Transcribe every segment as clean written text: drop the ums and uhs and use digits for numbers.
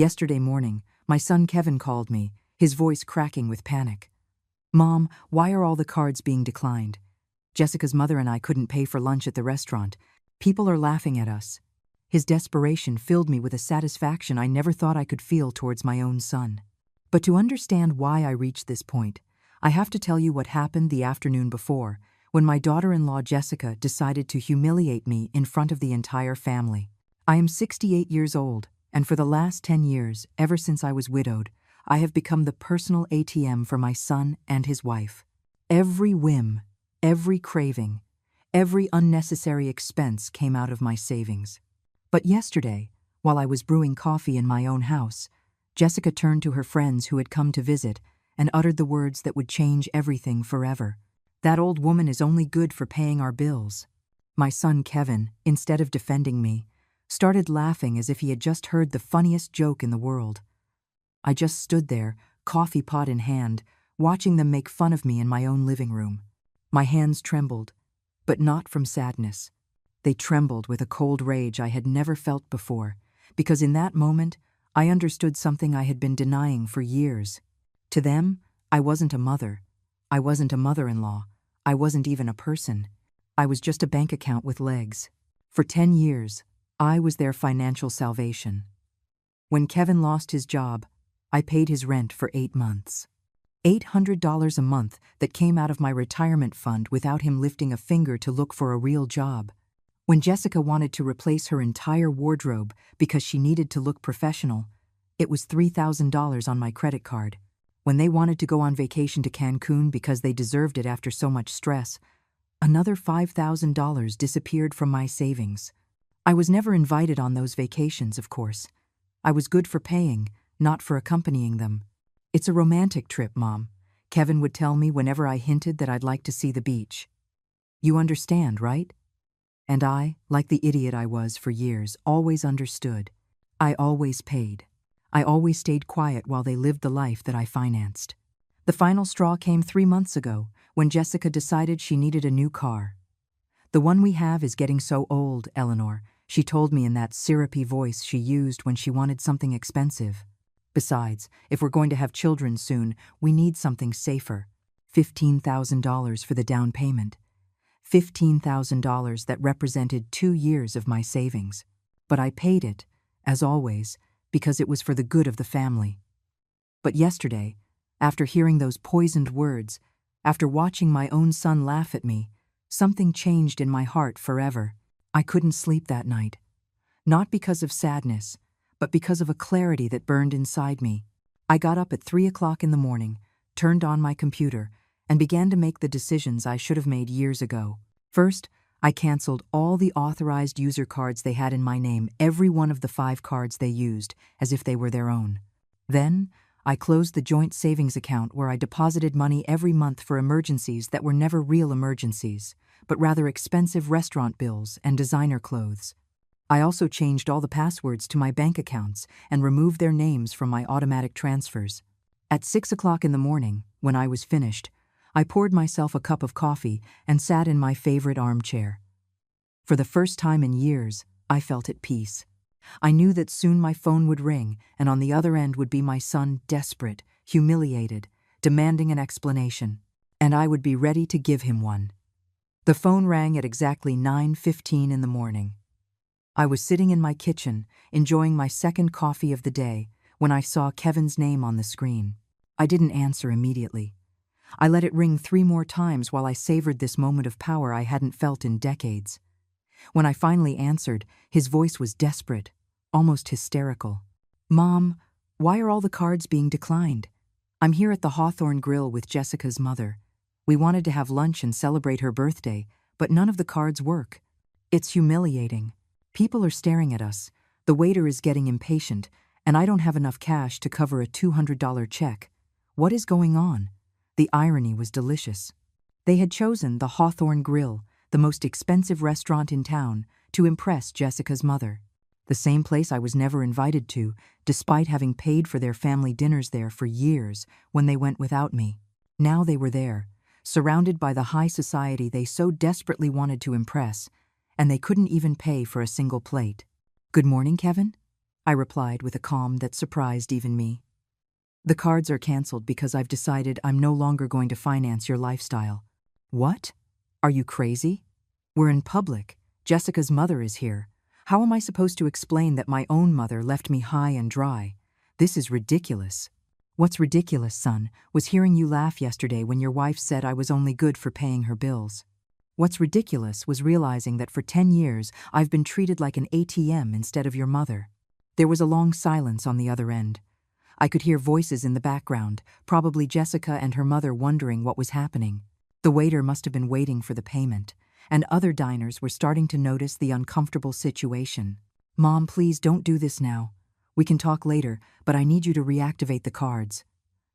Yesterday morning, my son Kevin called me, his voice cracking with panic. "Mom, why are all the cards being declined? Jessica's mother and I couldn't pay for lunch at the restaurant. People are laughing at us." His desperation filled me with a satisfaction I never thought I could feel towards my own son. But to understand why I reached this point, I have to tell you what happened the afternoon before, when my daughter-in-law Jessica decided to humiliate me in front of the entire family. I am 68 years old, and for the last 10 years, ever since I was widowed, I have become the personal ATM for my son and his wife. Every whim, every craving, every unnecessary expense came out of my savings. But yesterday, while I was brewing coffee in my own house, Jessica turned to her friends who had come to visit and uttered the words that would change everything forever. "That old woman is only good for paying our bills." My son Kevin, instead of defending me, started laughing as if he had just heard the funniest joke in the world. I just stood there, coffee pot in hand, watching them make fun of me in my own living room. My hands trembled, but not from sadness. They trembled with a cold rage I had never felt before, because in that moment, I understood something I had been denying for years. To them, I wasn't a mother. I wasn't a mother-in-law. I wasn't even a person. I was just a bank account with legs. For 10 years, I was their financial salvation. When Kevin lost his job, I paid his rent for 8 months. $800 a month that came out of my retirement fund without him lifting a finger to look for a real job. When Jessica wanted to replace her entire wardrobe because she needed to look professional, it was $3,000 on my credit card. When they wanted to go on vacation to Cancun because they deserved it after so much stress, another $5,000 disappeared from my savings. I was never invited on those vacations, of course. I was good for paying, not for accompanying them. "It's a romantic trip, Mom," Kevin would tell me whenever I hinted that I'd like to see the beach. "You understand, right?" And I, like the idiot I was for years, always understood. I always paid. I always stayed quiet while they lived the life that I financed. The final straw came 3 months ago, when Jessica decided she needed a new car. "The one we have is getting so old, Eleanor," she told me in that syrupy voice she used when she wanted something expensive. "Besides, if we're going to have children soon, we need something safer." $15,000 for the down payment. $15,000 that represented 2 years of my savings. But I paid it, as always, because it was for the good of the family. But yesterday, after hearing those poisoned words, after watching my own son laugh at me, something changed in my heart forever. I couldn't sleep that night. Not because of sadness, but because of a clarity that burned inside me. I got up at 3 o'clock in the morning, turned on my computer, and began to make the decisions I should have made years ago. First, I canceled all the authorized user cards they had in my name, every one of the 5 cards they used, as if they were their own. Then, I closed the joint savings account where I deposited money every month for emergencies that were never real emergencies, but rather expensive restaurant bills and designer clothes. I also changed all the passwords to my bank accounts and removed their names from my automatic transfers. At 6 o'clock in the morning, when I was finished, I poured myself a cup of coffee and sat in my favorite armchair. For the first time in years, I felt at peace. I knew that soon my phone would ring, and on the other end would be my son, desperate, humiliated, demanding an explanation, and I would be ready to give him one. The phone rang at exactly 9:15 in the morning. I was sitting in my kitchen, enjoying my second coffee of the day, when I saw Kevin's name on the screen. I didn't answer immediately. I let it ring 3 more times while I savored this moment of power I hadn't felt in decades. When I finally answered, his voice was desperate, almost hysterical. "Mom, why are all the cards being declined? I'm here at the Hawthorne Grill with Jessica's mother. We wanted to have lunch and celebrate her birthday, but none of the cards work. It's humiliating. People are staring at us, the waiter is getting impatient, and I don't have enough cash to cover a $200 check. What is going on?" The irony was delicious. They had chosen the Hawthorne Grill, the most expensive restaurant in town, to impress Jessica's mother. The same place I was never invited to, despite having paid for their family dinners there for years when they went without me. Now they were there, surrounded by the high society they so desperately wanted to impress, and they couldn't even pay for a single plate. "Good morning, Kevin?" I replied with a calm that surprised even me. The cards are canceled because I've decided I'm no longer going to finance your lifestyle. What? Are you crazy? We're in public. Jessica's mother is here. How am I supposed to explain that my own mother left me high and dry? This is ridiculous. What's ridiculous, son, was hearing you laugh yesterday when your wife said I was only good for paying her bills. What's ridiculous was realizing that for 10 years I've been treated like an ATM instead of your mother. There was a long silence on the other end. I could hear voices in the background, probably Jessica and her mother wondering what was happening. The waiter must have been waiting for the payment, and other diners were starting to notice the uncomfortable situation. Mom, please don't do this now. We can talk later, but I need you to reactivate the cards.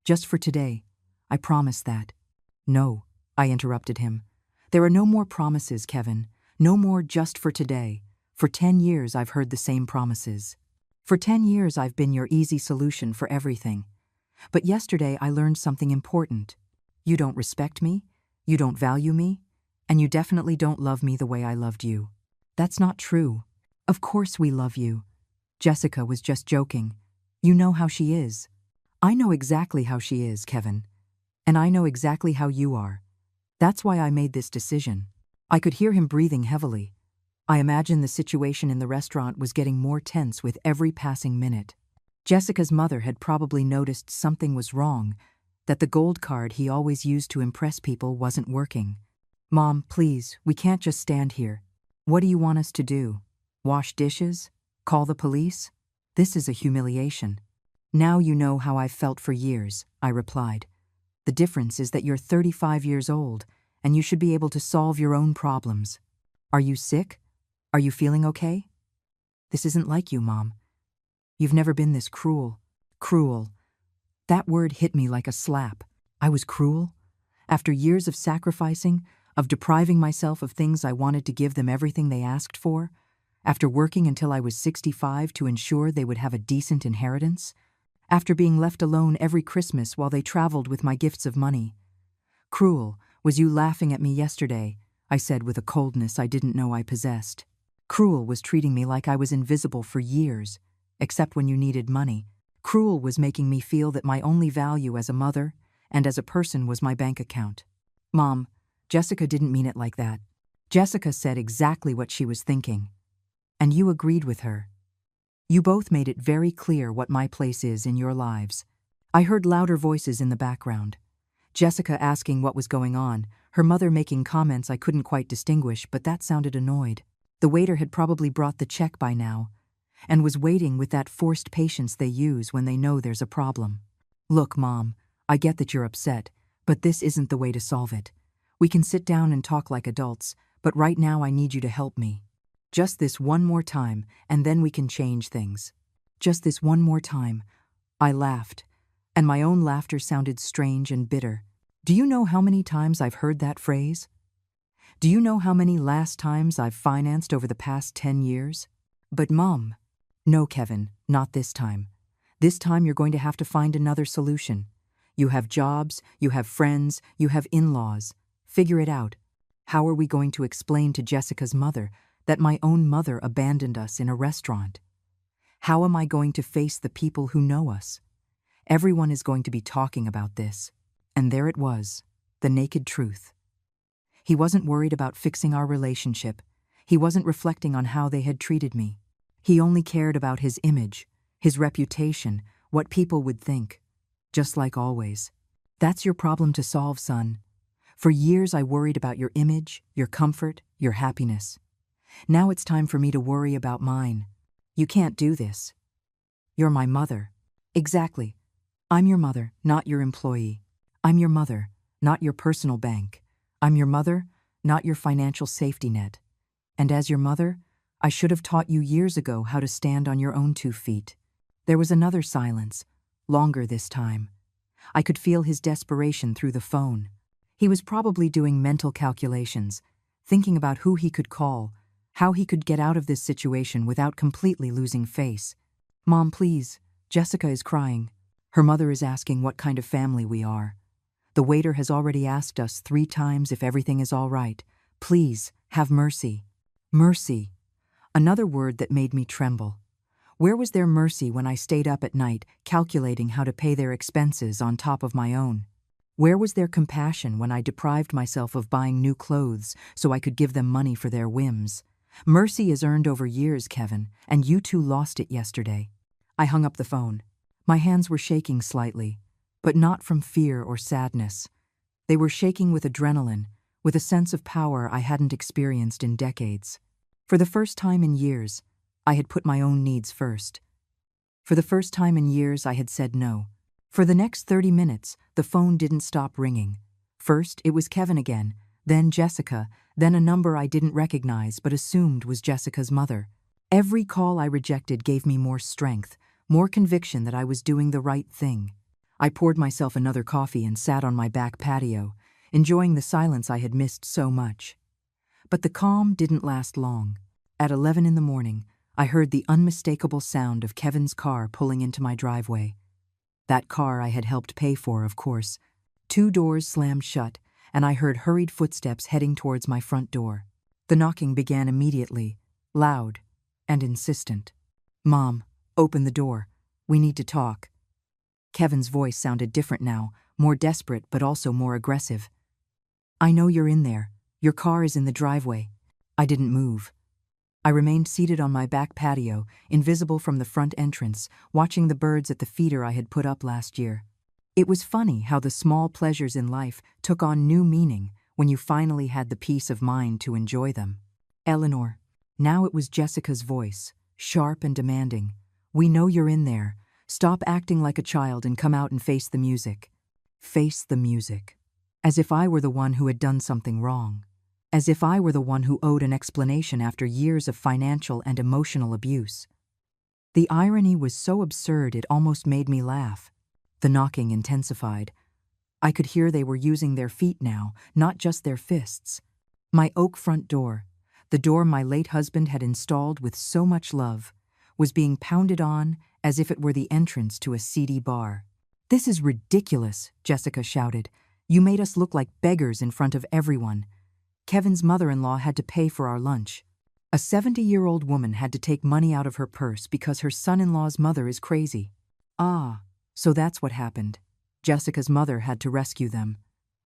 Just for today. I promise that. No, I interrupted him. There are no more promises, Kevin. No more just for today. For 10 years I've heard the same promises. For 10 years I've been your easy solution for everything. But yesterday I learned something important. You don't respect me, you don't value me, and you definitely don't love me the way I loved you. That's not true. Of course we love you. Jessica was just joking. You know how she is. I know exactly how she is, Kevin. And I know exactly how you are. That's why I made this decision. I could hear him breathing heavily. I imagine the situation in the restaurant was getting more tense with every passing minute. Jessica's mother had probably noticed something was wrong, that the gold card he always used to impress people wasn't working. Mom, please, we can't just stand here. What do you want us to do? Wash dishes? Call the police? This is a humiliation. Now you know how I've felt for years, I replied. The difference is that you're 35 years old, and you should be able to solve your own problems. Are you sick? Are you feeling okay? This isn't like you, Mom. You've never been this cruel. Cruel. That word hit me like a slap. I was cruel? After years of sacrificing, of depriving myself of things I wanted to give them everything they asked for? After working until I was 65 to ensure they would have a decent inheritance? After being left alone every Christmas while they traveled with my gifts of money? Cruel was you laughing at me yesterday, I said with a coldness I didn't know I possessed. Cruel was treating me like I was invisible for years, except when you needed money. Cruel was making me feel that my only value as a mother and as a person was my bank account. Mom, Jessica didn't mean it like that. Jessica said exactly what she was thinking. And you agreed with her. You both made it very clear what my place is in your lives. I heard louder voices in the background. Jessica asking what was going on, her mother making comments I couldn't quite distinguish, but that sounded annoyed. The waiter had probably brought the check by now, and was waiting with that forced patience they use when they know there's a problem. Look, Mom, I get that you're upset, but this isn't the way to solve it. We can sit down and talk like adults, but right now I need you to help me. Just this one more time, and then we can change things. Just this one more time. I laughed, and my own laughter sounded strange and bitter. Do you know how many times I've heard that phrase? Do you know how many last times I've financed over the past 10 years? But Mom, no, Kevin, not this time. This time you're going to have to find another solution. You have jobs, you have friends, you have in-laws. Figure it out. How are we going to explain to Jessica's mother that my own mother abandoned us in a restaurant? How am I going to face the people who know us? Everyone is going to be talking about this. And there it was, the naked truth. He wasn't worried about fixing our relationship. He wasn't reflecting on how they had treated me. He only cared about his image, his reputation, what people would think. Just like always. That's your problem to solve, son. For years I worried about your image, your comfort, your happiness. Now it's time for me to worry about mine. You can't do this. You're my mother. Exactly. I'm your mother, not your employee. I'm your mother, not your personal bank. I'm your mother, not your financial safety net. And as your mother, I should have taught you years ago how to stand on your own 2 feet. There was another silence, longer this time. I could feel his desperation through the phone. He was probably doing mental calculations, thinking about who he could call, how he could get out of this situation without completely losing face. Mom, please, Jessica is crying. Her mother is asking what kind of family we are. The waiter has already asked us 3 times if everything is all right. Please, have mercy. Mercy. Another word that made me tremble. Where was their mercy when I stayed up at night calculating how to pay their expenses on top of my own? Where was their compassion when I deprived myself of buying new clothes so I could give them money for their whims? Mercy is earned over years, Kevin, and you two lost it yesterday. I hung up the phone. My hands were shaking slightly, but not from fear or sadness. They were shaking with adrenaline, with a sense of power I hadn't experienced in decades. For the first time in years, I had put my own needs first. For the first time in years, I had said no. For the next 30 minutes, the phone didn't stop ringing. First, it was Kevin again, then Jessica, then a number I didn't recognize but assumed was Jessica's mother. Every call I rejected gave me more strength, more conviction that I was doing the right thing. I poured myself another coffee and sat on my back patio, enjoying the silence I had missed so much. But the calm didn't last long. At 11 in the morning, I heard the unmistakable sound of Kevin's car pulling into my driveway. That car I had helped pay for, of course. 2 doors slammed shut, and I heard hurried footsteps heading towards my front door. The knocking began immediately, loud and insistent. "Mom, open the door. We need to talk." Kevin's voice sounded different now, more desperate but also more aggressive. "I know you're in there. Your car is in the driveway." I didn't move. I remained seated on my back patio, invisible from the front entrance, watching the birds at the feeder I had put up last year. It was funny how the small pleasures in life took on new meaning when you finally had the peace of mind to enjoy them. "Eleanor." Now it was Jessica's voice, sharp and demanding. "We know you're in there. Stop acting like a child and come out and face the music." Face the music. As if I were the one who had done something wrong. As if I were the one who owed an explanation after years of financial and emotional abuse. The irony was so absurd it almost made me laugh. The knocking intensified. I could hear they were using their feet now, not just their fists. My oak front door, the door my late husband had installed with so much love, was being pounded on as if it were the entrance to a seedy bar. "This is ridiculous," Jessica shouted. "You made us look like beggars in front of everyone. Kevin's mother-in-law had to pay for our lunch. A 70-year-old woman had to take money out of her purse because her son-in-law's mother is crazy." "Ah, so that's what happened. Jessica's mother had to rescue them."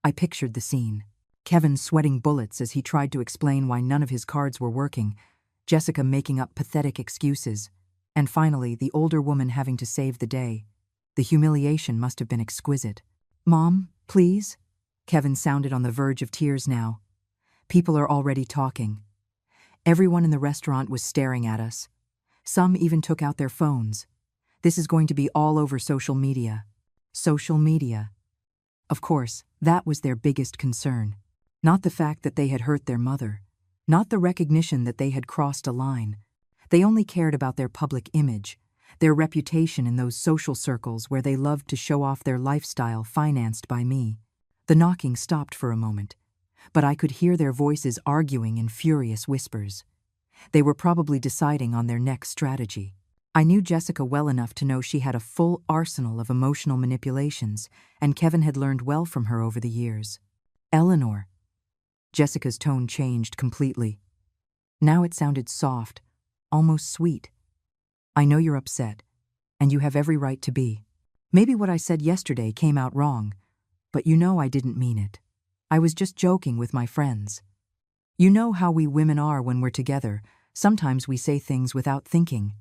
I pictured the scene. Kevin sweating bullets as he tried to explain why none of his cards were working, Jessica making up pathetic excuses, and finally the older woman having to save the day. The humiliation must have been exquisite. "Mom, please?" Kevin sounded on the verge of tears now. People are already talking. Everyone in the restaurant was staring at us. Some even took out their phones. This is going to be all over social media. Social media. Of course, that was their biggest concern. Not the fact that they had hurt their mother. Not the recognition that they had crossed a line. They only cared about their public image, their reputation in those social circles where they loved to show off their lifestyle financed by me. The knocking stopped for a moment, but I could hear their voices arguing in furious whispers. They were probably deciding on their next strategy. I knew Jessica well enough to know she had a full arsenal of emotional manipulations, and Kevin had learned well from her over the years. "Eleanor." Jessica's tone changed completely. Now it sounded soft, almost sweet. "I know you're upset, and you have every right to be. Maybe what I said yesterday came out wrong, but you know I didn't mean it. I was just joking with my friends. You know how we women are when we're together. Sometimes we say things without thinking."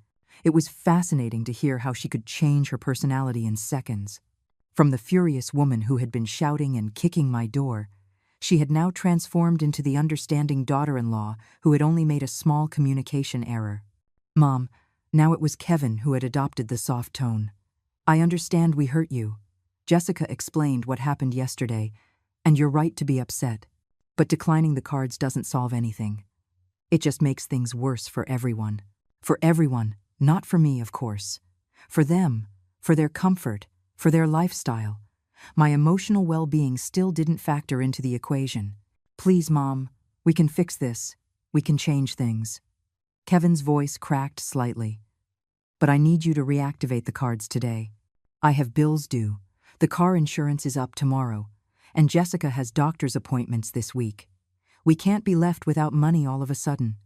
It was fascinating to hear how she could change her personality in seconds. From the furious woman who had been shouting and kicking my door, she had now transformed into the understanding daughter-in-law who had only made a small communication error. "Mom," now it was Kevin who had adopted the soft tone. "I understand we hurt you." Jessica explained what happened yesterday, and you're right to be upset. But declining the cards doesn't solve anything. It just makes things worse for everyone. For everyone, not for me, of course. For them, for their comfort, for their lifestyle. My emotional well-being still didn't factor into the equation. "Please, Mom, we can fix this. We can change things." Kevin's voice cracked slightly. "But I need you to reactivate the cards today. I have bills due. The car insurance is up tomorrow. And Jessica has doctor's appointments this week. We can't be left without money all of a sudden.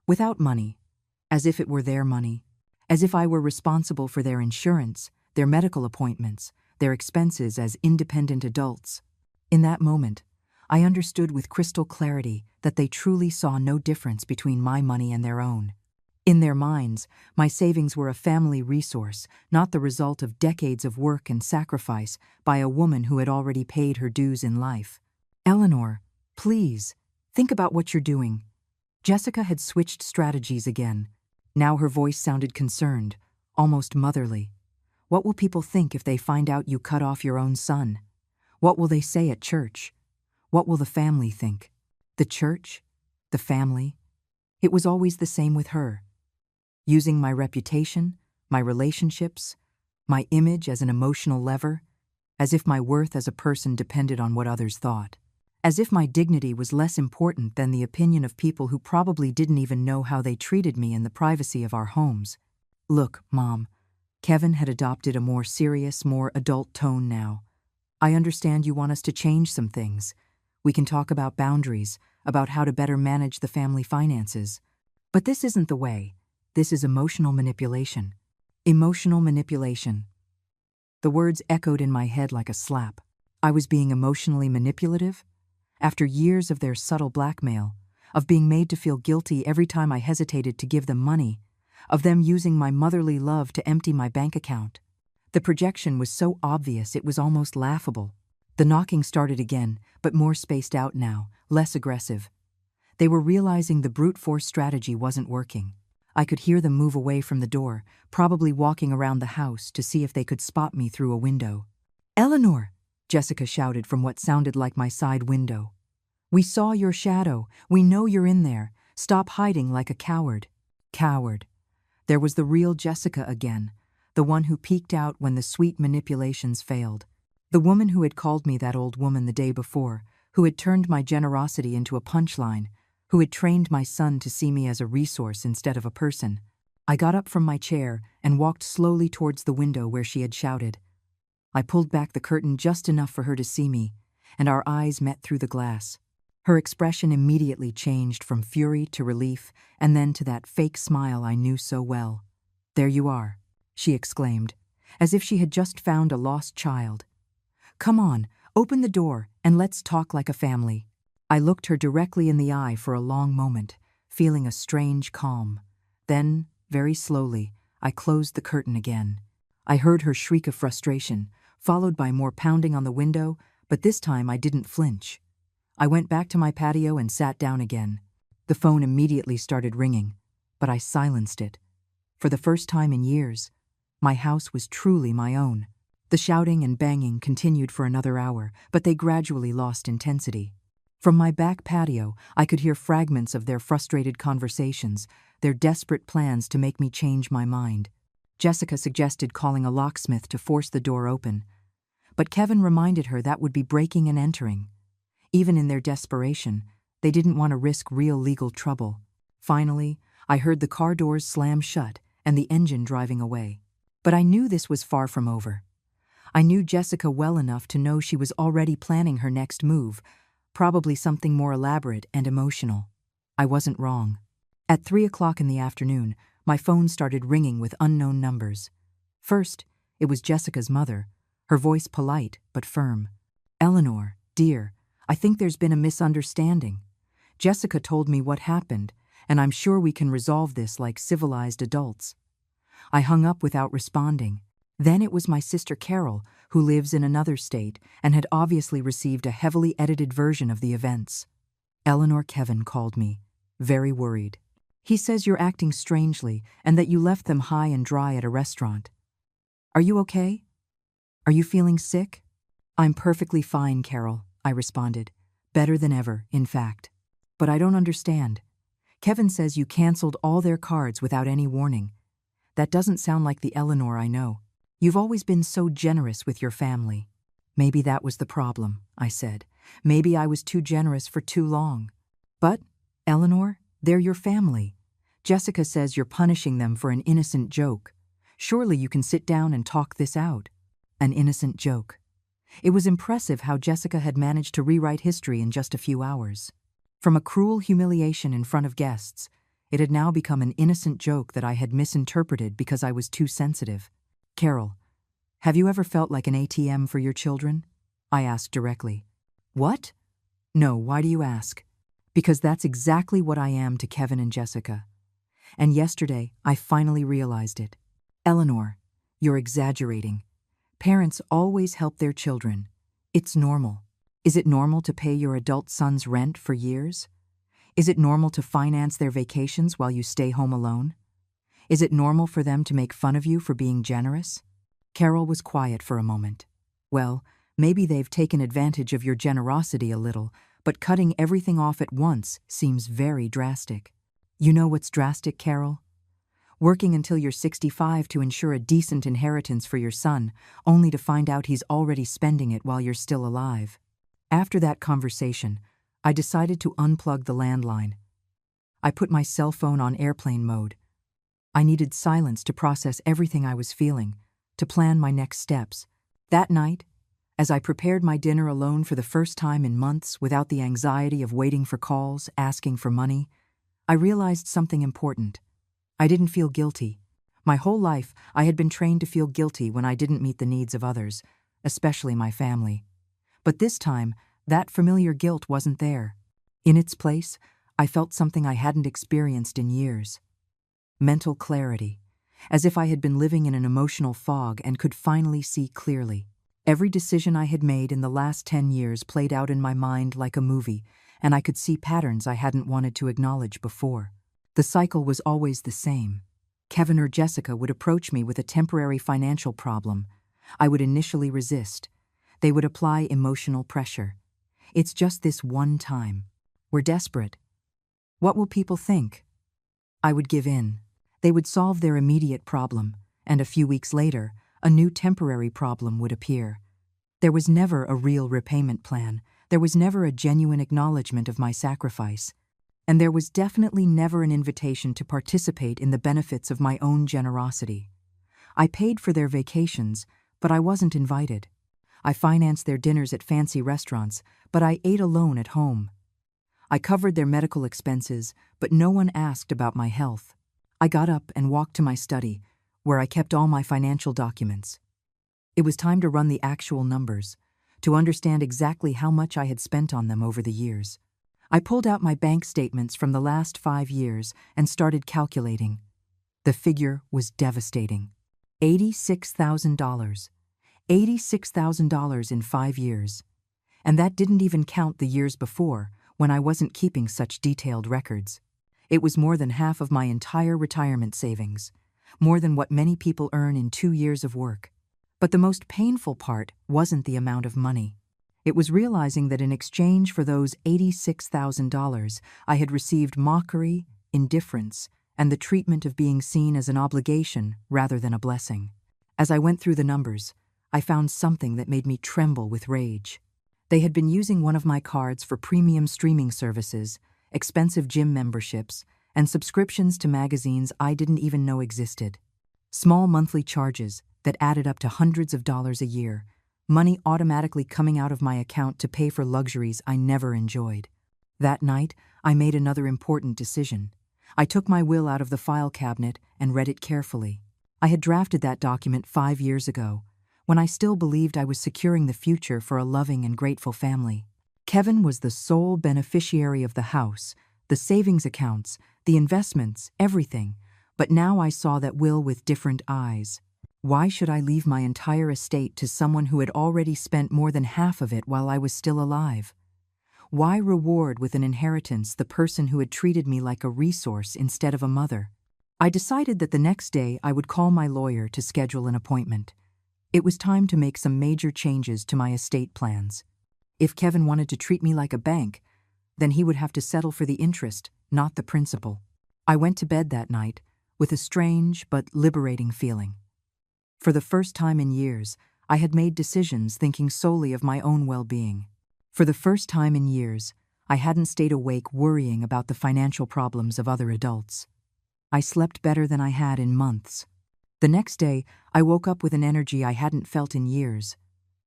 Without money. As if it were their money. as if I were responsible for their insurance, their medical appointments, their expenses as independent adults. In that moment, I understood with crystal clarity that they truly saw no difference between my money and their own. In their minds, my savings were a family resource, not the result of decades of work and sacrifice by a woman who had already paid her dues in life. Eleanor, please, think about what you're doing. Jessica had switched strategies again. Now her voice sounded concerned, almost motherly. What will people think if they find out you cut off your own son? What will they say at church? What will the family think? The church? The family? It was always the same with her. Using my reputation, my relationships, my image as an emotional lever, as if my worth as a person depended on what others thought. As if my dignity was less important than the opinion of people who probably didn't even know how they treated me in the privacy of our homes. Look, Mom, Kevin had adopted a more serious, more adult tone now. I understand you want us to change some things. We can talk about boundaries, about how to better manage the family finances. But this isn't the way. This is emotional manipulation. Emotional manipulation. The words echoed in my head like a slap. I was being emotionally manipulative? After years of their subtle blackmail, of being made to feel guilty every time I hesitated to give them money, of them using my motherly love to empty my bank account. The projection was so obvious it was almost laughable. The knocking started again, but more spaced out now, less aggressive. They were realizing the brute force strategy wasn't working. I could hear them move away from the door, probably walking around the house to see if they could spot me through a window. "Eleanor!" Jessica shouted from what sounded like my side window. "We saw your shadow. We know you're in there. Stop hiding like a coward." Coward. There was the real Jessica again, the one who peeked out when the sweet manipulations failed. The woman who had called me that old woman the day before, who had turned my generosity into a punchline, who had trained my son to see me as a resource instead of a person. I got up from my chair and walked slowly towards the window where she had shouted. I pulled back the curtain just enough for her to see me, and our eyes met through the glass. Her expression immediately changed from fury to relief, and then to that fake smile I knew so well. "There you are," she exclaimed, as if she had just found a lost child. "Come on, open the door, and let's talk like a family." I looked her directly in the eye for a long moment, feeling a strange calm. Then, very slowly, I closed the curtain again. I heard her shriek of frustration, followed by more pounding on the window, but this time I didn't flinch. I went back to my patio and sat down again. The phone immediately started ringing, but I silenced it. For the first time in years, my house was truly my own. The shouting and banging continued for another hour, but they gradually lost intensity. From my back patio, I could hear fragments of their frustrated conversations, their desperate plans to make me change my mind. Jessica suggested calling a locksmith to force the door open, but Kevin reminded her that would be breaking and entering. Even in their desperation, they didn't want to risk real legal trouble. Finally, I heard the car doors slam shut and the engine driving away. But I knew this was far from over. I knew Jessica well enough to know she was already planning her next move, probably something more elaborate and emotional. I wasn't wrong. At 3 o'clock in the afternoon, my phone started ringing with unknown numbers. First, it was Jessica's mother, her voice polite but firm. "Eleanor, dear, I think there's been a misunderstanding. Jessica told me what happened, and I'm sure we can resolve this like civilized adults." I hung up without responding. Then it was my sister Carol, who lives in another state and had obviously received a heavily edited version of the events. "Eleanor, Kevin called me, very worried. He says you're acting strangely and that you left them high and dry at a restaurant. Are you okay? Are you feeling sick?" "I'm perfectly fine, Carol," I responded. "Better than ever, in fact. But I don't understand. Kevin says you canceled all their cards without any warning. That doesn't sound like the Eleanor I know. You've always been so generous with your family." "Maybe that was the problem," I said. "Maybe I was too generous for too long. But, Eleanor, they're your family. Jessica says you're punishing them for an innocent joke. Surely you can sit down and talk this out." An innocent joke. It was impressive how Jessica had managed to rewrite history in just a few hours. From a cruel humiliation in front of guests, It had now become an innocent joke that I had misinterpreted because I was too sensitive. "Carol, have you ever felt like an ATM for your children?" I asked directly. "What?" "No, why do you ask?" "Because that's exactly what I am to Kevin and Jessica. And yesterday, I finally realized it." "Eleanor, you're exaggerating. Parents always help their children. It's normal. Is it normal to pay your adult son's rent for years? Is it normal to finance their vacations while you stay home alone? Is it normal for them to make fun of you for being generous?" Carol was quiet for a moment. "Well, maybe they've taken advantage of your generosity a little, but cutting everything off at once seems very drastic." "You know what's drastic, Carol? Working until you're 65 to ensure a decent inheritance for your son, only to find out he's already spending it while you're still alive." After that conversation, I decided to unplug the landline. I put my cell phone on airplane mode. I needed silence to process everything I was feeling, to plan my next steps. That night, as I prepared my dinner alone for the first time in months without the anxiety of waiting for calls, asking for money, I realized something important. I didn't feel guilty. My whole life, I had been trained to feel guilty when I didn't meet the needs of others, especially my family. But this time, that familiar guilt wasn't there. In its place, I felt something I hadn't experienced in years. Mental clarity, as if I had been living in an emotional fog and could finally see clearly. Every decision I had made in the last 10 years played out in my mind like a movie, and I could see patterns I hadn't wanted to acknowledge before. The cycle was always the same. Kevin or Jessica would approach me with a temporary financial problem. I would initially resist. They would apply emotional pressure. "It's just this one time. We're desperate. What will people think?" I would give in. They would solve their immediate problem, and a few weeks later, a new temporary problem would appear. There was never a real repayment plan. There was never a genuine acknowledgement of my sacrifice. And there was definitely never an invitation to participate in the benefits of my own generosity. I paid for their vacations, but I wasn't invited. I financed their dinners at fancy restaurants, but I ate alone at home. I covered their medical expenses, but no one asked about my health. I got up and walked to my study, where I kept all my financial documents. It was time to run the actual numbers, to understand exactly how much I had spent on them over the years. I pulled out my bank statements from the last 5 years and started calculating. The figure was devastating. $86,000. $86,000 in 5 years. And that didn't even count the years before, when I wasn't keeping such detailed records. It was more than half of my entire retirement savings, more than what many people earn in 2 years of work. But the most painful part wasn't the amount of money. It was realizing that in exchange for those $86,000, I had received mockery, indifference, and the treatment of being seen as an obligation rather than a blessing. As I went through the numbers, I found something that made me tremble with rage. They had been using one of my cards for premium streaming services, expensive gym memberships, and subscriptions to magazines I didn't even know existed. Small monthly charges that added up to hundreds of dollars a year, money automatically coming out of my account to pay for luxuries I never enjoyed. That night, I made another important decision. I took my will out of the file cabinet and read it carefully. I had drafted that document 5 years ago, when I still believed I was securing the future for a loving and grateful family. Kevin was the sole beneficiary of the house, the savings accounts, the investments, everything, but now I saw that will with different eyes. Why should I leave my entire estate to someone who had already spent more than half of it while I was still alive? Why reward with an inheritance the person who had treated me like a resource instead of a mother? I decided that the next day I would call my lawyer to schedule an appointment. It was time to make some major changes to my estate plans. If Kevin wanted to treat me like a bank, then he would have to settle for the interest, not the principal. I went to bed that night with a strange but liberating feeling. For the first time in years, I had made decisions thinking solely of my own well-being. For the first time in years, I hadn't stayed awake worrying about the financial problems of other adults. I slept better than I had in months. The next day, I woke up with an energy I hadn't felt in years.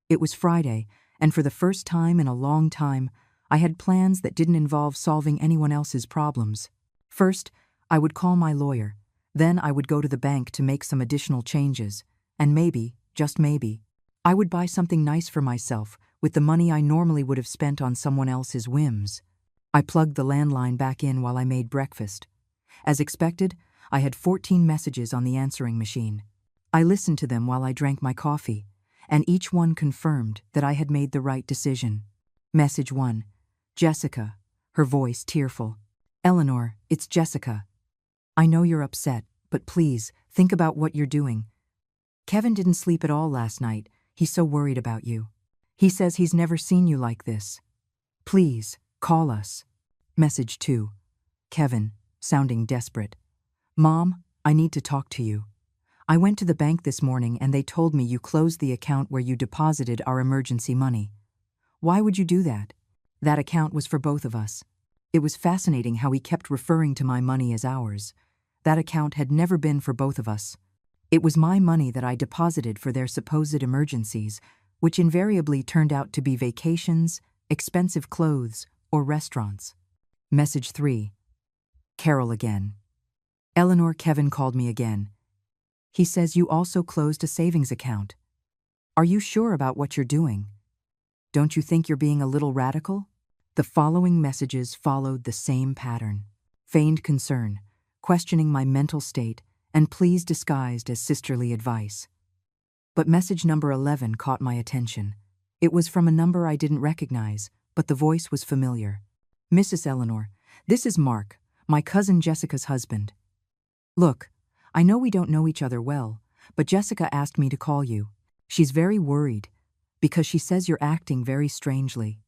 It was Friday, and for the first time in a long time, I had plans that didn't involve solving anyone else's problems. First, I would call my lawyer. Then I would go to the bank to make some additional changes. And maybe, just maybe, I would buy something nice for myself with the money I normally would have spent on someone else's whims. I plugged the landline back in while I made breakfast. As expected, I had 14 messages on the answering machine. I listened to them while I drank my coffee, and each one confirmed that I had made the right decision. Message 1. Jessica, her voice tearful. Eleanor, it's Jessica. I know you're upset, but please, think about what you're doing. Kevin didn't sleep at all last night. He's so worried about you. He says he's never seen you like this. Please, call us. Message 2. Kevin, sounding desperate. Mom, I need to talk to you. I went to the bank this morning and they told me you closed the account where you deposited our emergency money. Why would you do that? That account was for both of us. It was fascinating how he kept referring to my money as ours. That account had never been for both of us. It was my money that I deposited for their supposed emergencies, which invariably turned out to be vacations, expensive clothes, or restaurants. Message 3. Carol again. Eleanor, Kevin called me again. He says you also closed a savings account. Are you sure about what you're doing? Don't you think you're being a little radical? The following messages followed the same pattern. Feigned concern, questioning my mental state, and pleas disguised as sisterly advice. But message number 11 caught my attention. It was from a number I didn't recognize, but the voice was familiar. Mrs. Eleanor, this is Mark, my cousin Jessica's husband. Look, I know we don't know each other well, but Jessica asked me to call you. She's very worried, because she says you're acting very strangely.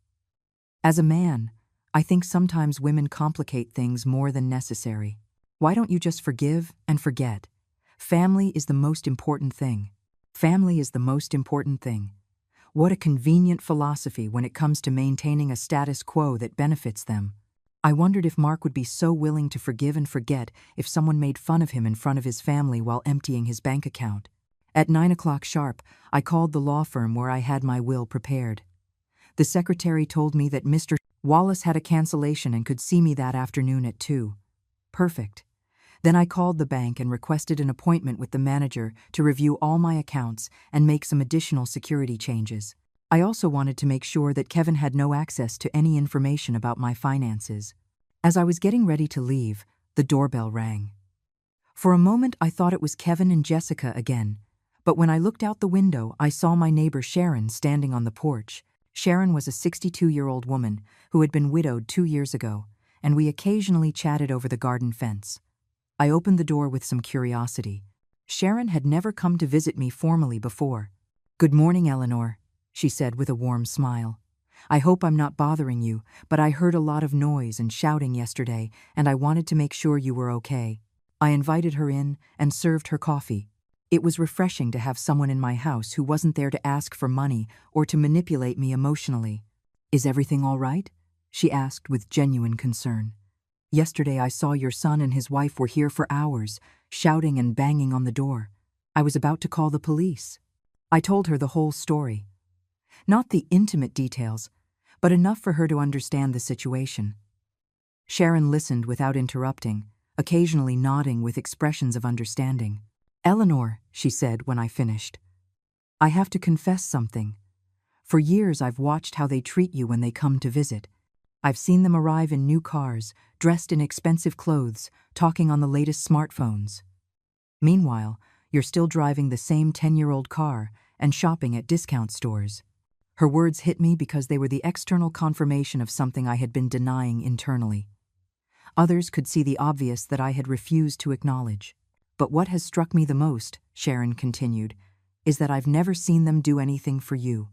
As a man, I think sometimes women complicate things more than necessary. Why don't you just forgive and forget? Family is the most important thing. Family is the most important thing. What a convenient philosophy when it comes to maintaining a status quo that benefits them. I wondered if Mark would be so willing to forgive and forget if someone made fun of him in front of his family while emptying his bank account. At 9 o'clock sharp, I called the law firm where I had my will prepared. The secretary told me that Mr. Wallace had a cancellation and could see me that afternoon at 2. Perfect. Then I called the bank and requested an appointment with the manager to review all my accounts and make some additional security changes. I also wanted to make sure that Kevin had no access to any information about my finances. As I was getting ready to leave, the doorbell rang. For a moment I thought it was Kevin and Jessica again, but when I looked out the window I saw my neighbor Sharon standing on the porch. Sharon was a 62-year-old woman who had been widowed 2 years ago, and we occasionally chatted over the garden fence. I opened the door with some curiosity. Sharon had never come to visit me formally before. "Good morning, Eleanor," she said with a warm smile. "I hope I'm not bothering you, but I heard a lot of noise and shouting yesterday, and I wanted to make sure you were okay." I invited her in and served her coffee. It was refreshing to have someone in my house who wasn't there to ask for money or to manipulate me emotionally. "Is everything all right?" she asked with genuine concern. "Yesterday I saw your son and his wife were here for hours, shouting and banging on the door. I was about to call the police." I told her the whole story. Not the intimate details, but enough for her to understand the situation. Sharon listened without interrupting, occasionally nodding with expressions of understanding. "Eleanor," she said when I finished, "I have to confess something. For years I've watched how they treat you when they come to visit. I've seen them arrive in new cars, dressed in expensive clothes, talking on the latest smartphones. Meanwhile, you're still driving the same 10-year-old car and shopping at discount stores." Her words hit me because they were the external confirmation of something I had been denying internally. Others could see the obvious that I had refused to acknowledge. "But what has struck me the most," Sharon continued, "is that I've never seen them do anything for you.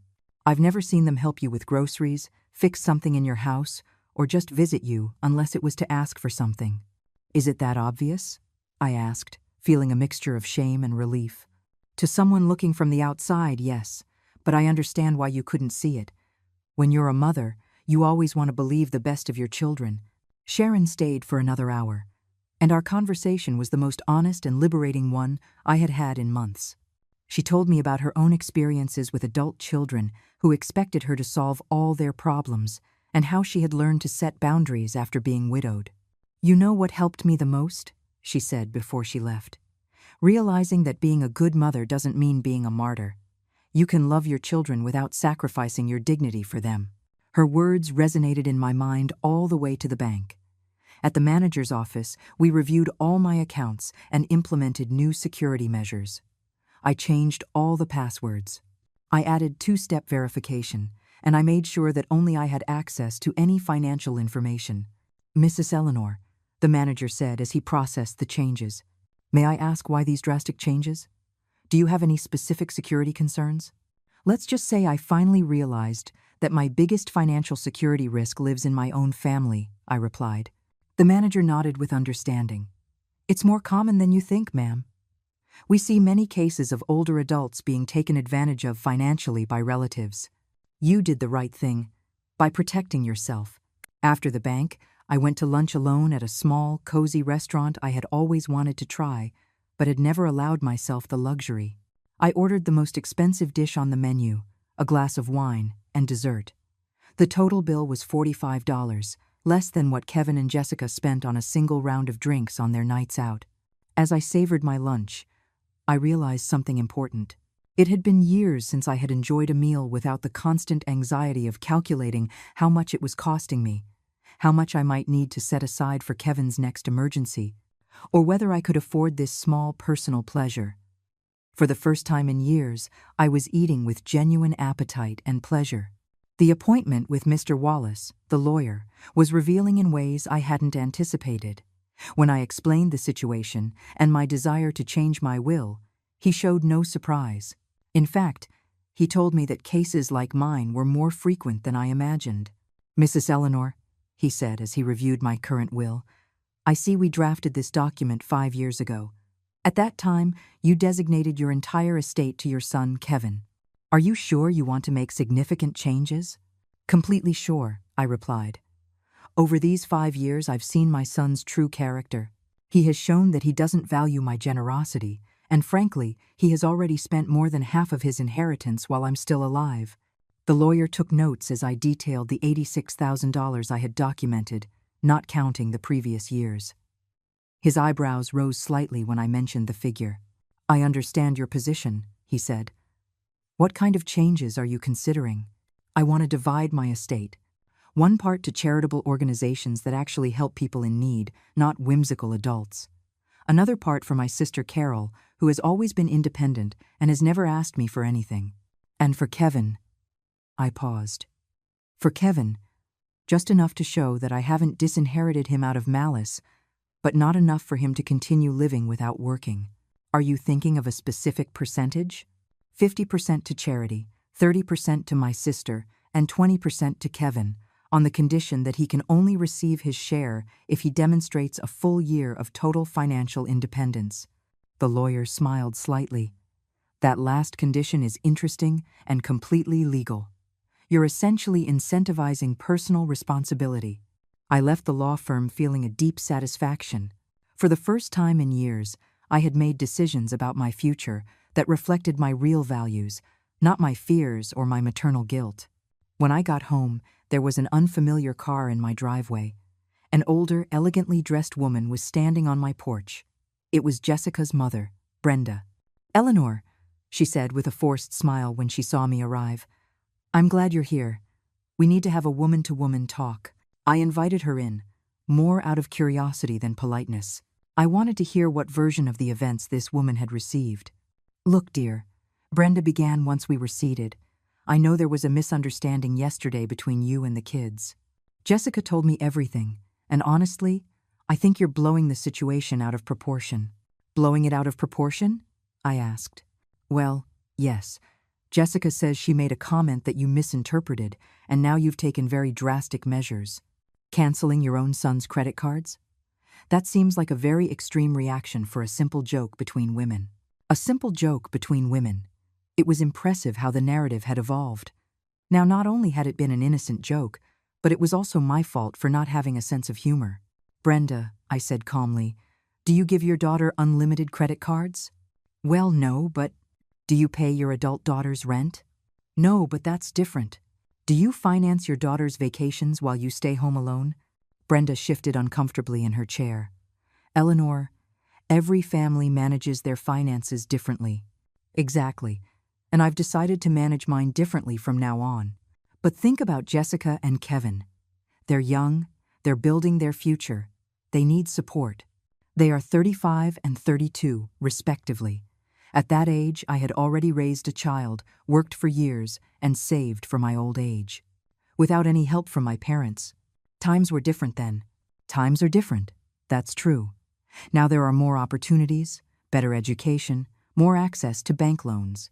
I've never seen them help you with groceries, fix something in your house, or just visit you unless it was to ask for something." "Is it that obvious?" I asked, feeling a mixture of shame and relief. "To someone looking from the outside, yes, but I understand why you couldn't see it. When you're a mother, you always want to believe the best of your children." Sharon stayed for another hour, and our conversation was the most honest and liberating one I had had in months. She told me about her own experiences with adult children who expected her to solve all their problems, and how she had learned to set boundaries after being widowed. "You know what helped me the most?" she said before she left. Realizing that being a good mother doesn't mean being a martyr. You can love your children without sacrificing your dignity for them. Her words resonated in my mind all the way to the bank. At the manager's office, we reviewed all my accounts and implemented new security measures. I changed all the passwords. I added two-step verification, and I made sure that only I had access to any financial information. "Mrs. Eleanor," the manager said as he processed the changes, "may I ask why these drastic changes? Do you have any specific security concerns?" "Let's just say I finally realized that my biggest financial security risk lives in my own family," I replied. The manager nodded with understanding. "It's more common than you think, ma'am. We see many cases of older adults being taken advantage of financially by relatives. You did the right thing by protecting yourself." After the bank, I went to lunch alone at a small, cozy restaurant I had always wanted to try, but had never allowed myself the luxury. I ordered the most expensive dish on the menu, a glass of wine, and dessert. The total bill was $45, less than what Kevin and Jessica spent on a single round of drinks on their nights out. As I savored my lunch, I realized something important. It had been years since I had enjoyed a meal without the constant anxiety of calculating how much it was costing me, how much I might need to set aside for Kevin's next emergency, or whether I could afford this small personal pleasure. For the first time in years, I was eating with genuine appetite and pleasure. The appointment with Mr. Wallace, the lawyer, was revealing in ways I hadn't anticipated. When I explained the situation and my desire to change my will, he showed no surprise. In fact, he told me that cases like mine were more frequent than I imagined. "Mrs. Eleanor," he said as he reviewed my current will, "I see we drafted this document 5 years ago. At that time, you designated your entire estate to your son, Kevin. Are you sure you want to make significant changes?" "Completely sure," I replied. "Over these 5 years, I've seen my son's true character. He has shown that he doesn't value my generosity, and frankly, he has already spent more than half of his inheritance while I'm still alive." The lawyer took notes as I detailed the $86,000 I had documented, not counting the previous years. His eyebrows rose slightly when I mentioned the figure. "I understand your position," he said. "What kind of changes are you considering?" "I want to divide my estate. One part to charitable organizations that actually help people in need, not whimsical adults. Another part for my sister Carol, who has always been independent and has never asked me for anything. And for Kevin." I paused. "For Kevin, just enough to show that I haven't disinherited him out of malice, but not enough for him to continue living without working." "Are you thinking of a specific percentage?" 50% to charity, 30% to my sister, and 20% to Kevin, on the condition that he can only receive his share if he demonstrates a full year of total financial independence." The lawyer smiled slightly. "That last condition is interesting and completely legal. You're essentially incentivizing personal responsibility." I left the law firm feeling a deep satisfaction. For the first time in years, I had made decisions about my future that reflected my real values, not my fears or my maternal guilt. When I got home, there was an unfamiliar car in my driveway. An older, elegantly dressed woman was standing on my porch. It was Jessica's mother, Brenda. "Eleanor," she said with a forced smile when she saw me arrive. "I'm glad you're here. We need to have a woman-to-woman talk." I invited her in, more out of curiosity than politeness. I wanted to hear what version of the events this woman had received. "Look, dear," Brenda began once we were seated, "I know there was a misunderstanding yesterday between you and the kids. Jessica told me everything, and honestly, I think you're blowing the situation out of proportion." "Blowing it out of proportion?" I asked. "Well, yes. Jessica says she made a comment that you misinterpreted, and now you've taken very drastic measures. Canceling your own son's credit cards? That seems like a very extreme reaction for a simple joke between women." A simple joke between women. It was impressive how the narrative had evolved. Now, not only had it been an innocent joke, but it was also my fault for not having a sense of humor. "Brenda," I said calmly, "do you give your daughter unlimited credit cards?" "Well, no, but..." "Do you pay your adult daughter's rent?" "No, but that's different." "Do you finance your daughter's vacations while you stay home alone?" Brenda shifted uncomfortably in her chair. "Eleanor, Every family manages their finances differently. Exactly. And I've decided to manage mine differently from now on. But think about Jessica and Kevin. They're young, they're building their future. They need support. They are 35 and 32, respectively. At that age, I had already raised a child, worked for years, and saved for my old age. Without any help from my parents. Times were different then. Times are different. That's true. Now there are more opportunities, better education, more access to bank loans.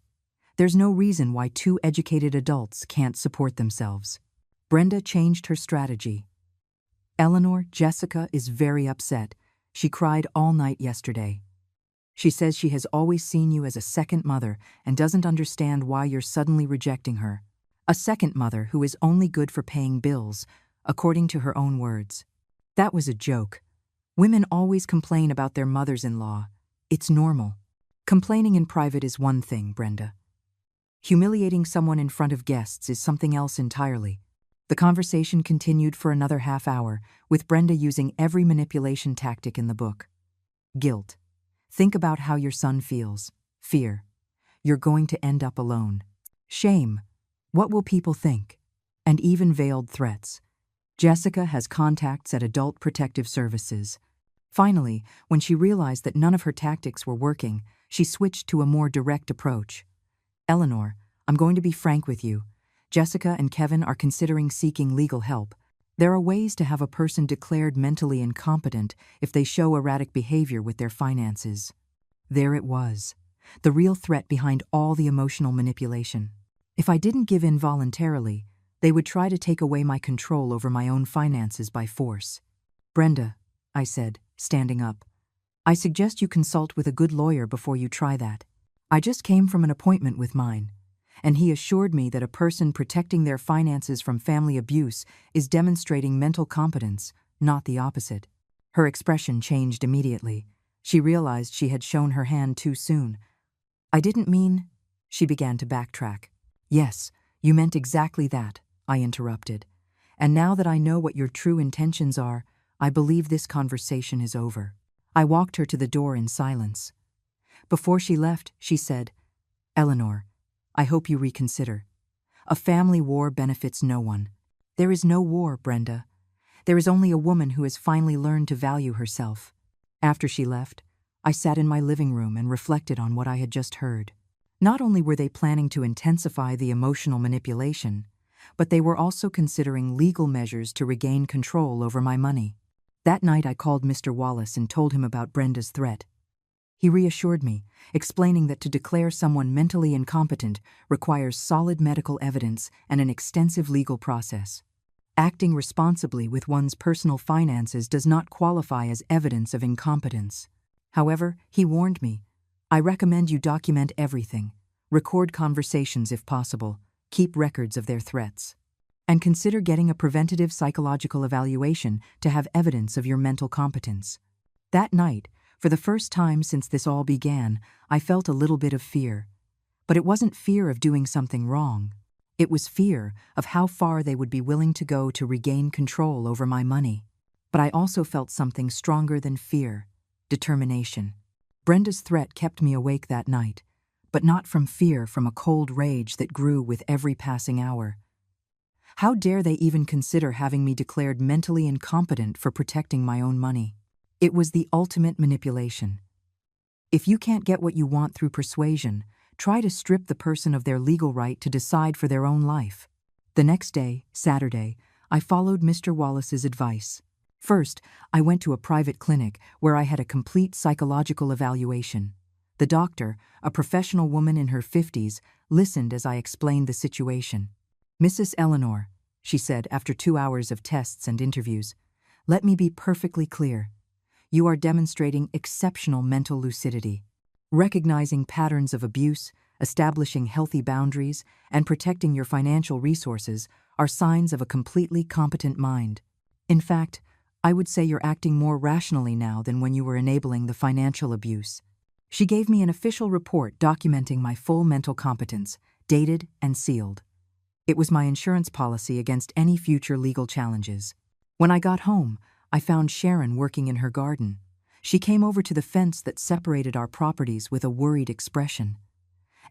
There's no reason why two educated adults can't support themselves. Brenda changed her strategy. Eleanor, Jessica is very upset. She cried all night yesterday. She says she has always seen you as a second mother and doesn't understand why you're suddenly rejecting her. A second mother who is only good for paying bills, according to her own words. That was a joke. Women always complain about their mothers-in-law. It's normal. Complaining in private is one thing, Brenda. Humiliating someone in front of guests is something else entirely. The conversation continued for another half hour, with Brenda using every manipulation tactic in the book. Guilt. Think about how your son feels. Fear. You're going to end up alone. Shame. What will people think? And even veiled threats. Jessica has contacts at Adult Protective Services. Finally, when she realized that none of her tactics were working, she switched to a more direct approach. Eleanor, I'm going to be frank with you. Jessica and Kevin are considering seeking legal help. There are ways to have a person declared mentally incompetent if they show erratic behavior with their finances. There it was. The real threat behind all the emotional manipulation. If I didn't give in voluntarily, they would try to take away my control over my own finances by force. Brenda, I said, standing up, I suggest you consult with a good lawyer before you try that. I just came from an appointment with mine, and he assured me that a person protecting their finances from family abuse is demonstrating mental competence, not the opposite. Her expression changed immediately. She realized she had shown her hand too soon. I didn't mean... She began to backtrack. Yes, you meant exactly that, I interrupted. And now that I know what your true intentions are, I believe this conversation is over. I walked her to the door in silence. Before she left, she said, Eleanor, I hope you reconsider. A family war benefits no one. There is no war, Brenda. There is only a woman who has finally learned to value herself. After she left, I sat in my living room and reflected on what I had just heard. Not only were they planning to intensify the emotional manipulation, but they were also considering legal measures to regain control over my money. That night I called Mr. Wallace and told him about Brenda's threat. He reassured me, explaining that to declare someone mentally incompetent requires solid medical evidence and an extensive legal process. Acting responsibly with one's personal finances does not qualify as evidence of incompetence. However, he warned me, I recommend you document everything, record conversations if possible, keep records of their threats, and consider getting a preventative psychological evaluation to have evidence of your mental competence. That night, for the first time since this all began, I felt a little bit of fear. But it wasn't fear of doing something wrong. It was fear of how far they would be willing to go to regain control over my money. But I also felt something stronger than fear, determination. Brenda's threat kept me awake that night, but not from fear, from a cold rage that grew with every passing hour. How dare they even consider having me declared mentally incompetent for protecting my own money? It was the ultimate manipulation. If you can't get what you want through persuasion, try to strip the person of their legal right to decide for their own life. The next day, Saturday, I followed Mr. Wallace's advice. First, I went to a private clinic where I had a complete psychological evaluation. The doctor, a professional woman in her 50s, listened as I explained the situation. Mrs. Eleanor, she said after 2 hours of tests and interviews, let me be perfectly clear. You are demonstrating exceptional mental lucidity. Recognizing patterns of abuse, establishing healthy boundaries, and protecting your financial resources are signs of a completely competent mind. In fact, I would say you're acting more rationally now than when you were enabling the financial abuse. She gave me an official report documenting my full mental competence, dated and sealed. It was my insurance policy against any future legal challenges. When I got home, I found Sharon working in her garden. She came over to the fence that separated our properties with a worried expression.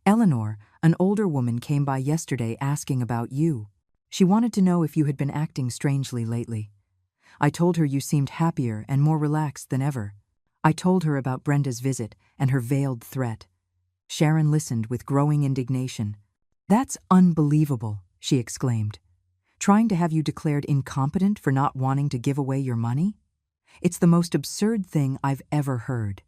Eleanor, an older woman, came by yesterday asking about you. She wanted to know if you had been acting strangely lately. I told her you seemed happier and more relaxed than ever. I told her about Brenda's visit and her veiled threat. Sharon listened with growing indignation. "That's unbelievable," she exclaimed. "Trying to have you declared incompetent for not wanting to give away your money? It's the most absurd thing I've ever heard."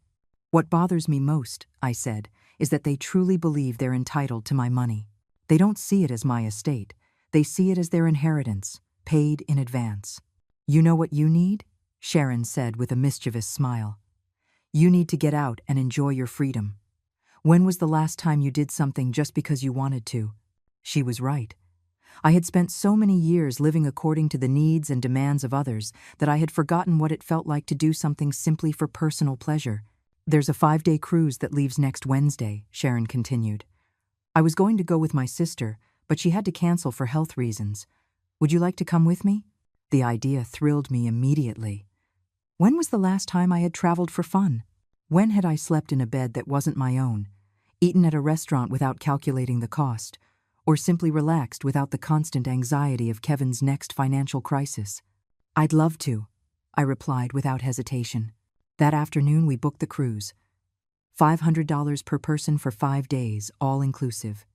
"What bothers me most," I said, "is that they truly believe they're entitled to my money. They don't see it as my estate. They see it as their inheritance, paid in advance." "You know what you need?" Sharon said with a mischievous smile. "You need to get out and enjoy your freedom. When was the last time you did something just because you wanted to?" She was right. I had spent so many years living according to the needs and demands of others that I had forgotten what it felt like to do something simply for personal pleasure. "There's a 5-day cruise that leaves next Wednesday," Sharon continued. "I was going to go with my sister, but she had to cancel for health reasons. Would you like to come with me?" The idea thrilled me immediately. When was the last time I had traveled for fun? When had I slept in a bed that wasn't my own, eaten at a restaurant without calculating the cost, or simply relaxed without the constant anxiety of Kevin's next financial crisis? "I'd love to," I replied without hesitation. That afternoon we booked the cruise. $500 per person for 5 days, all inclusive.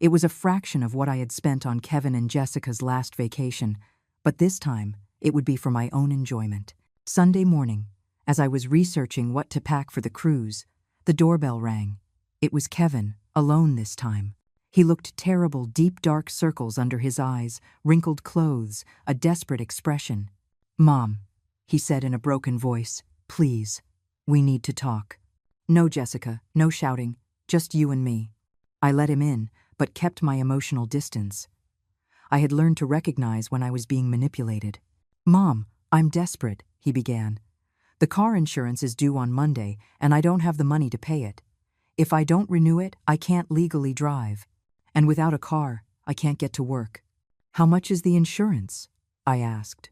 It was a fraction of what I had spent on Kevin and Jessica's last vacation, but this time it would be for my own enjoyment. Sunday morning, as I was researching what to pack for the cruise, the doorbell rang. It was Kevin, alone this time. He looked terrible, deep dark circles under his eyes, wrinkled clothes, a desperate expression. "Mom," he said in a broken voice, "please, we need to talk." "No, Jessica, no shouting, just you and me." I let him in, but kept my emotional distance. I had learned to recognize when I was being manipulated. "Mom, I'm desperate," he began. "The car insurance is due on Monday, and I don't have the money to pay it. If I don't renew it, I can't legally drive. And without a car, I can't get to work." "How much is the insurance?" I asked.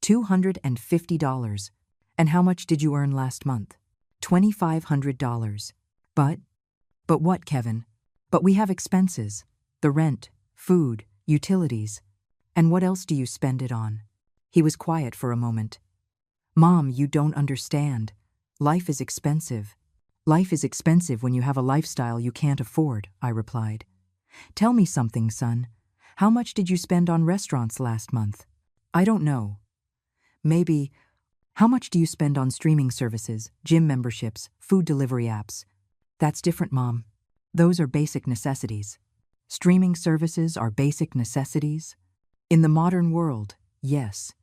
$250. "And how much did you earn last month?" $2,500. But what, Kevin?" "But we have expenses. The rent, food, utilities. And what else do you spend it on?" He was quiet for a moment. "Mom, you don't understand. Life is expensive." "Life is expensive when you have a lifestyle you can't afford," I replied. "Tell me something, son. How much did you spend on restaurants last month?" "I don't know. Maybe." "How much do you spend on streaming services, gym memberships, food delivery apps?" "That's different, Mom. Those are basic necessities." "Streaming services are basic necessities?" "In the modern world, yes.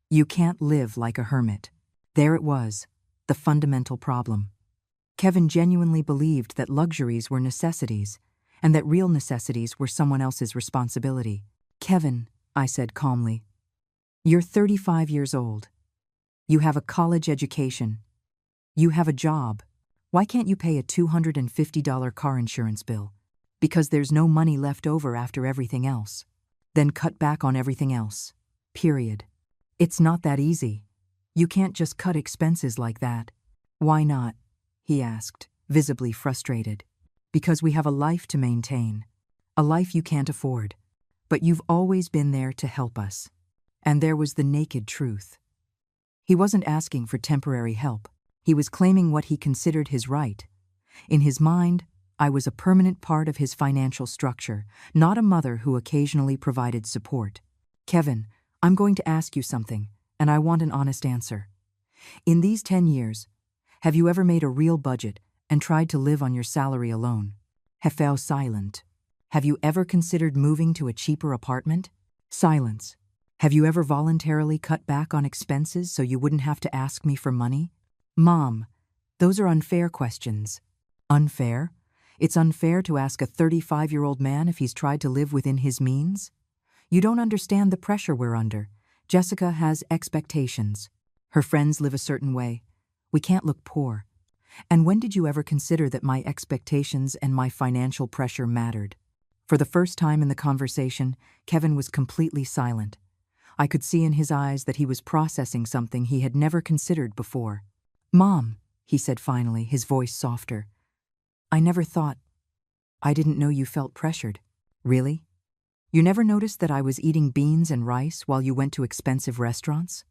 You can't live like a hermit." There it was, the fundamental problem. Kevin genuinely believed that luxuries were necessities, and that real necessities were someone else's responsibility. "Kevin," I said calmly, "you're 35 years old. You have a college education. You have a job. Why can't you pay a $250 car insurance bill? Because there's no money left over after everything else. Then cut back on everything else. Period. It's not that easy. You can't just cut expenses like that." "Why not?" he asked, visibly frustrated. "Because we have a life to maintain. A life you can't afford. But you've always been there to help us." And there was the naked truth. He wasn't asking for temporary help. He was claiming what he considered his right. In his mind, I was a permanent part of his financial structure, not a mother who occasionally provided support. "Kevin, I'm going to ask you something, and I want an honest answer. In these 10 years, have you ever made a real budget and tried to live on your salary alone?" He fell silent. "Have you ever considered moving to a cheaper apartment?" Silence. "Have you ever voluntarily cut back on expenses so you wouldn't have to ask me for money?" "Mom, those are unfair questions." "Unfair? It's unfair to ask a 35-year-old man if he's tried to live within his means? You don't understand the pressure we're under. Jessica has expectations. Her friends live a certain way. We can't look poor. And when did you ever consider that my expectations and my financial pressure mattered?" For the first time in the conversation, Kevin was completely silent. I could see in his eyes that he was processing something he had never considered before. "Mom," he said finally, his voice softer. I never thought. I didn't know you felt pressured. Really? You never noticed that I was eating beans and rice while you went to expensive restaurants?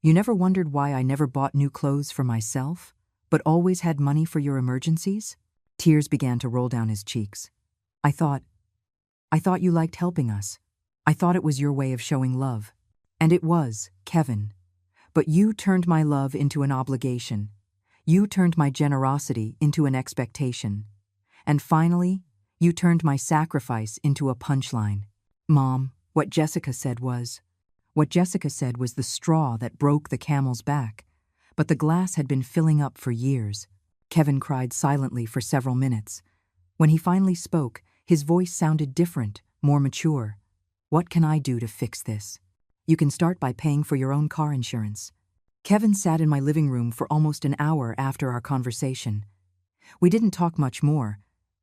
You never wondered why I never bought new clothes for myself, but always had money for your emergencies? Tears began to roll down his cheeks. I thought you liked helping us. I thought it was your way of showing love. And it was, Kevin. But you turned my love into an obligation. You turned my generosity into an expectation. And finally, you turned my sacrifice into a punchline. Mom, what Jessica said was the straw that broke the camel's back, but the glass had been filling up for years. Kevin cried silently for several minutes. When he finally spoke, his voice sounded different, more mature. What can I do to fix this? You can start by paying for your own car insurance. Kevin sat in my living room for almost an hour after our conversation. We didn't talk much more,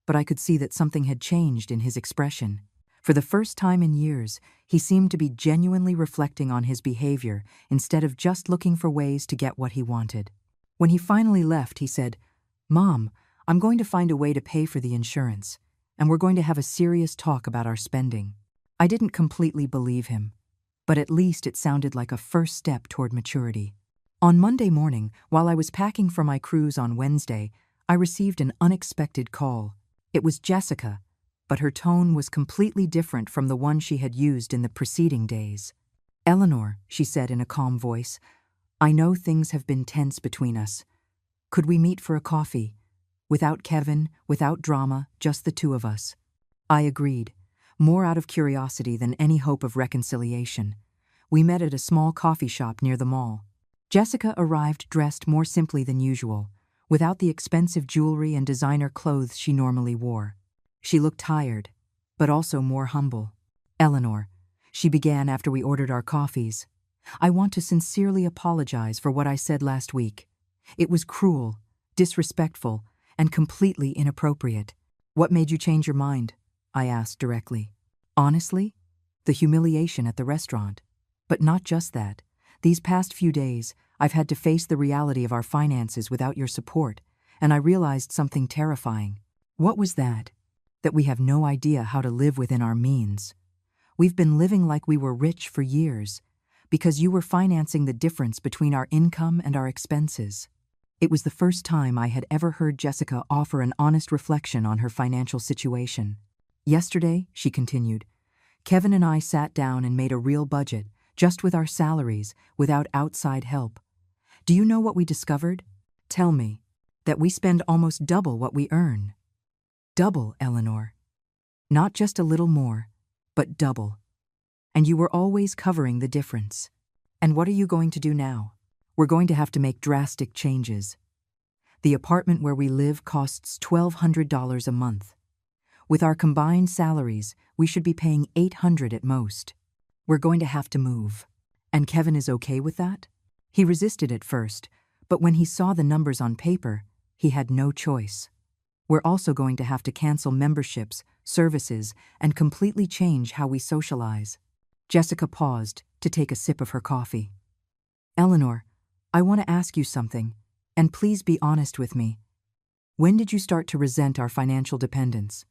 but I could see that something had changed in his expression. For the first time in years, he seemed to be genuinely reflecting on his behavior instead of just looking for ways to get what he wanted. When he finally left, he said, Mom, I'm going to find a way to pay for the insurance, and we're going to have a serious talk about our spending. I didn't completely believe him, but at least it sounded like a first step toward maturity. On Monday morning, while I was packing for my cruise on Wednesday, I received an unexpected call. It was Jessica, but her tone was completely different from the one she had used in the preceding days. Eleanor, she said in a calm voice, I know things have been tense between us. Could we meet for a coffee? Without Kevin, without drama, just the two of us. I agreed, more out of curiosity than any hope of reconciliation. We met at a small coffee shop near the mall. Jessica arrived dressed more simply than usual, without the expensive jewelry and designer clothes she normally wore. She looked tired, but also more humble. Eleanor, she began after we ordered our coffees, I want to sincerely apologize for what I said last week. It was cruel, disrespectful, and completely inappropriate. What made you change your mind? I asked directly. Honestly, the humiliation at the restaurant. But not just that. These past few days, I've had to face the reality of our finances without your support, and I realized something terrifying. What was that? That we have no idea how to live within our means. We've been living like we were rich for years, because you were financing the difference between our income and our expenses. It was the first time I had ever heard Jessica offer an honest reflection on her financial situation. Yesterday, she continued, Kevin and I sat down and made a real budget, just with our salaries, without outside help. Do you know what we discovered? Tell me, that we spend almost double what we earn. Double, Eleanor. Not just a little more, but double. And you were always covering the difference. And what are you going to do now? We're going to have to make drastic changes. The apartment where we live costs $1,200 a month. With our combined salaries, we should be paying $800 at most. We're going to have to move. And Kevin is okay with that? He resisted at first, but when he saw the numbers on paper, he had no choice. We're also going to have to cancel memberships, services, and completely change how we socialize. Jessica paused to take a sip of her coffee. Eleanor, I want to ask you something, and please be honest with me. When did you start to resent our financial dependence?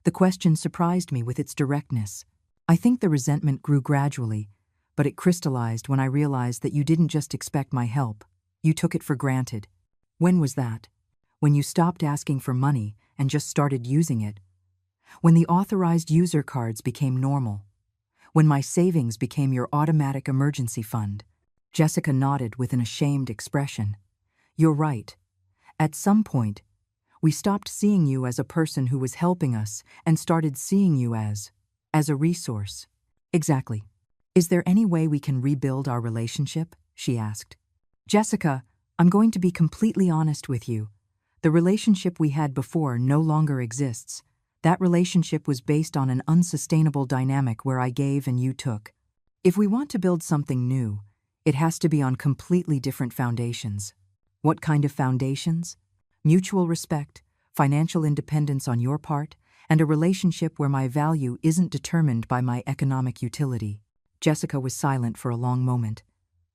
The question surprised me with its directness. I think the resentment grew gradually, but it crystallized when I realized that you didn't just expect my help. You took it for granted. When was that? When you stopped asking for money and just started using it. When the authorized user cards became normal. When my savings became your automatic emergency fund. Jessica nodded with an ashamed expression. You're right. At some point, we stopped seeing you as a person who was helping us and started seeing you as a resource. Exactly. Is there any way we can rebuild our relationship? She asked. Jessica, I'm going to be completely honest with you. The relationship we had before no longer exists. That relationship was based on an unsustainable dynamic where I gave and you took. If we want to build something new, it has to be on completely different foundations. What kind of foundations? Mutual respect, financial independence on your part, and a relationship where my value isn't determined by my economic utility. Jessica was silent for a long moment.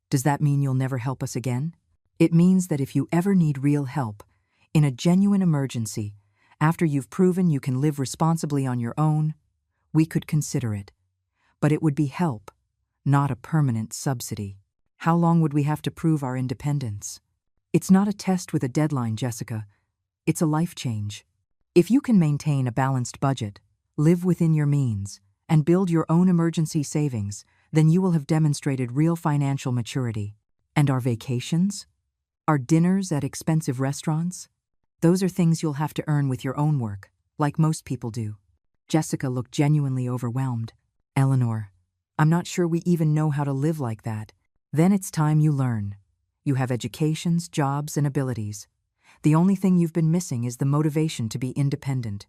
Does that mean you'll never help us again? It means that if you ever need real help, in a genuine emergency, after you've proven you can live responsibly on your own, we could consider it. But it would be help, not a permanent subsidy. How long would we have to prove our independence? It's not a test with a deadline, Jessica. It's a life change. If you can maintain a balanced budget, live within your means, and build your own emergency savings, then you will have demonstrated real financial maturity. And our vacations? Our dinners at expensive restaurants? Those are things you'll have to earn with your own work, like most people do. Jessica looked genuinely overwhelmed. Eleanor, I'm not sure we even know how to live like that. Then it's time you learn. You have educations, jobs, and abilities. The only thing you've been missing is the motivation to be independent.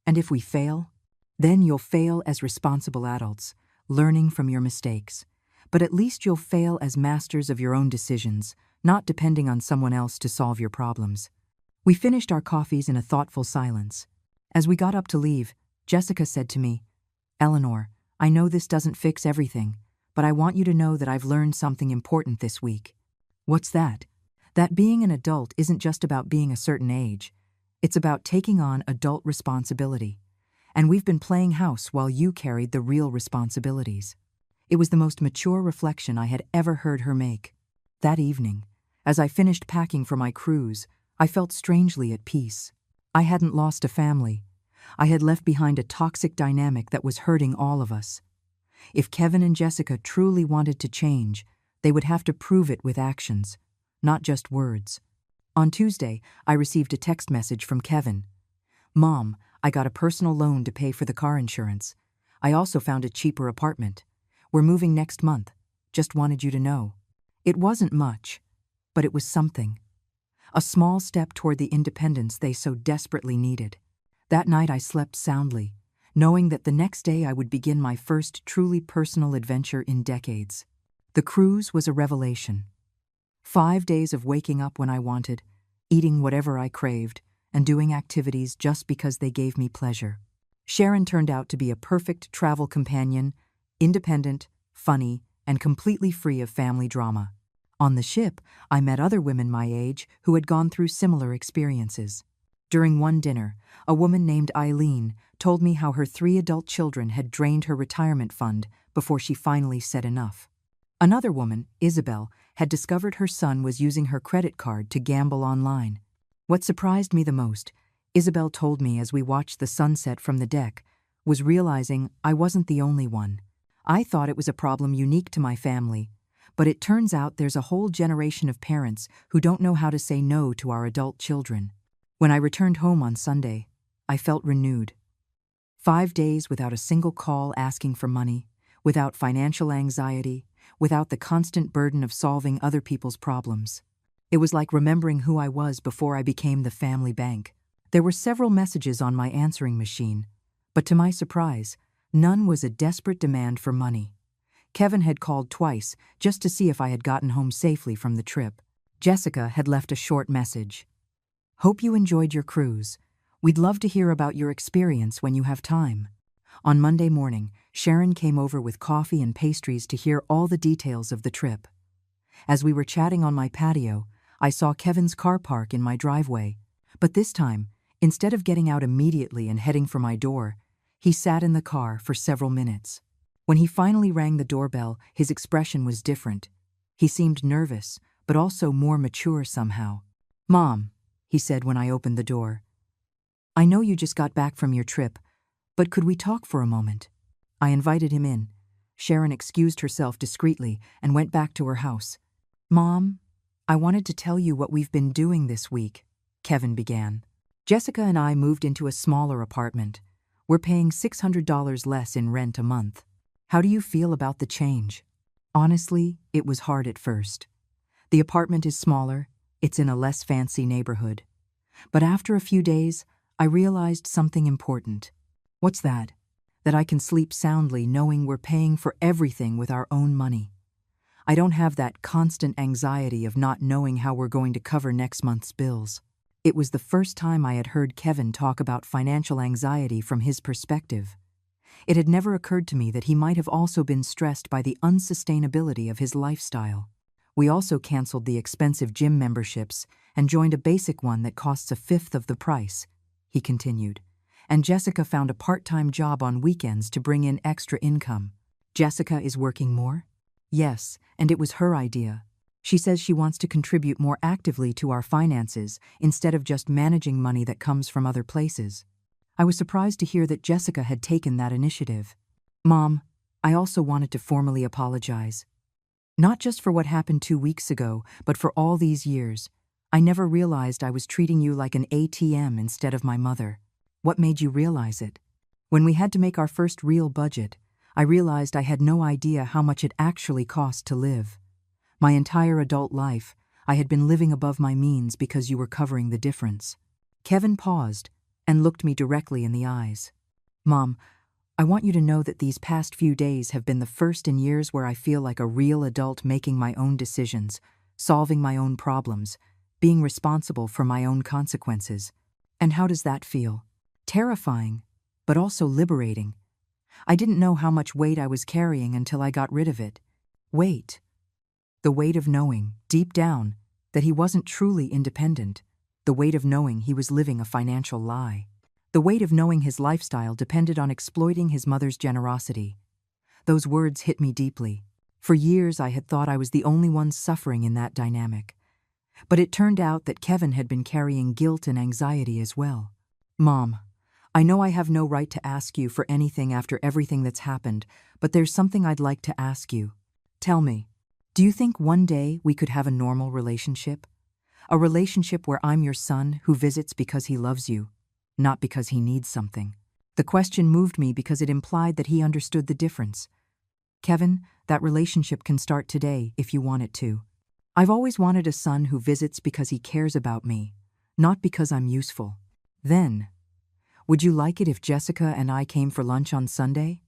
And if we fail, then you'll fail as responsible adults, learning from your mistakes. But at least you'll fail as masters of your own decisions, not depending on someone else to solve your problems. We finished our coffees in a thoughtful silence. As we got up to leave, Jessica said to me, Eleanor, I know this doesn't fix everything, but I want you to know that I've learned something important this week. What's that? That being an adult isn't just about being a certain age. It's about taking on adult responsibility. And we've been playing house while you carried the real responsibilities. It was the most mature reflection I had ever heard her make. That evening, as I finished packing for my cruise, I felt strangely at peace. I hadn't lost a family. I had left behind a toxic dynamic that was hurting all of us. If Kevin and Jessica truly wanted to change, they would have to prove it with actions, not just words. On Tuesday, I received a text message from Kevin. Mom, I got a personal loan to pay for the car insurance. I also found a cheaper apartment. We're moving next month. Just wanted you to know. It wasn't much, but it was something. A small step toward the independence they so desperately needed. That night I slept soundly, knowing that the next day I would begin my first truly personal adventure in decades. The cruise was a revelation. 5 days of waking up when I wanted, eating whatever I craved, and doing activities just because they gave me pleasure. Sharon turned out to be a perfect travel companion, independent, funny, and completely free of family drama. On the ship, I met other women my age who had gone through similar experiences. During one dinner, a woman named Eileen told me how her 3 adult children had drained her retirement fund before she finally said enough. Another woman, Isabel, had discovered her son was using her credit card to gamble online. What surprised me the most, Isabel told me as we watched the sunset from the deck, was realizing I wasn't the only one. I thought it was a problem unique to my family, but it turns out there's a whole generation of parents who don't know how to say no to our adult children. When I returned home on Sunday, I felt renewed. 5 days without a single call asking for money, without financial anxiety, without the constant burden of solving other people's problems. It was like remembering who I was before I became the family bank. There were several messages on my answering machine, but to my surprise, none was a desperate demand for money. Kevin had called twice just to see if I had gotten home safely from the trip. Jessica had left a short message. Hope you enjoyed your cruise. We'd love to hear about your experience when you have time. On Monday morning, Sharon came over with coffee and pastries to hear all the details of the trip. As we were chatting on my patio, I saw Kevin's car park in my driveway. But this time, instead of getting out immediately and heading for my door, he sat in the car for several minutes. When he finally rang the doorbell, his expression was different. He seemed nervous, but also more mature somehow. Mom, he said when I opened the door. I know you just got back from your trip, but could we talk for a moment? I invited him in. Sharon excused herself discreetly and went back to her house. Mom, I wanted to tell you what we've been doing this week, Kevin began. Jessica and I moved into a smaller apartment. We're paying $600 less in rent a month. How do you feel about the change? Honestly, it was hard at first. The apartment is smaller, it's in a less fancy neighborhood. But after a few days, I realized something important. What's that? That I can sleep soundly knowing we're paying for everything with our own money. I don't have that constant anxiety of not knowing how we're going to cover next month's bills. It was the first time I had heard Kevin talk about financial anxiety from his perspective. It had never occurred to me that he might have also been stressed by the unsustainability of his lifestyle. We also canceled the expensive gym memberships and joined a basic one that costs a fifth of the price, he continued. And Jessica found a part-time job on weekends to bring in extra income. Jessica is working more? Yes, and it was her idea. She says she wants to contribute more actively to our finances instead of just managing money that comes from other places. I was surprised to hear that Jessica had taken that initiative. Mom, I also wanted to formally apologize. Not just for what happened 2 weeks ago, but for all these years. I never realized I was treating you like an ATM instead of my mother. What made you realize it? When we had to make our first real budget, I realized I had no idea how much it actually cost to live. My entire adult life, I had been living above my means because you were covering the difference. Kevin paused and looked me directly in the eyes. Mom, I want you to know that these past few days have been the first in years where I feel like a real adult making my own decisions, solving my own problems, being responsible for my own consequences. And how does that feel? Terrifying, but also liberating. I didn't know how much weight I was carrying until I got rid of it. Weight. The weight of knowing, deep down, that he wasn't truly independent. The weight of knowing he was living a financial lie. The weight of knowing his lifestyle depended on exploiting his mother's generosity. Those words hit me deeply. For years I had thought I was the only one suffering in that dynamic. But it turned out that Kevin had been carrying guilt and anxiety as well. Mom, I know I have no right to ask you for anything after everything that's happened, but there's something I'd like to ask you. Tell me, do you think one day we could have a normal relationship? A relationship where I'm your son who visits because he loves you, not because he needs something. The question moved me because it implied that he understood the difference. Kevin, that relationship can start today if you want it to. I've always wanted a son who visits because he cares about me, not because I'm useful. Then, would you like it if Jessica and I came for lunch on Sunday?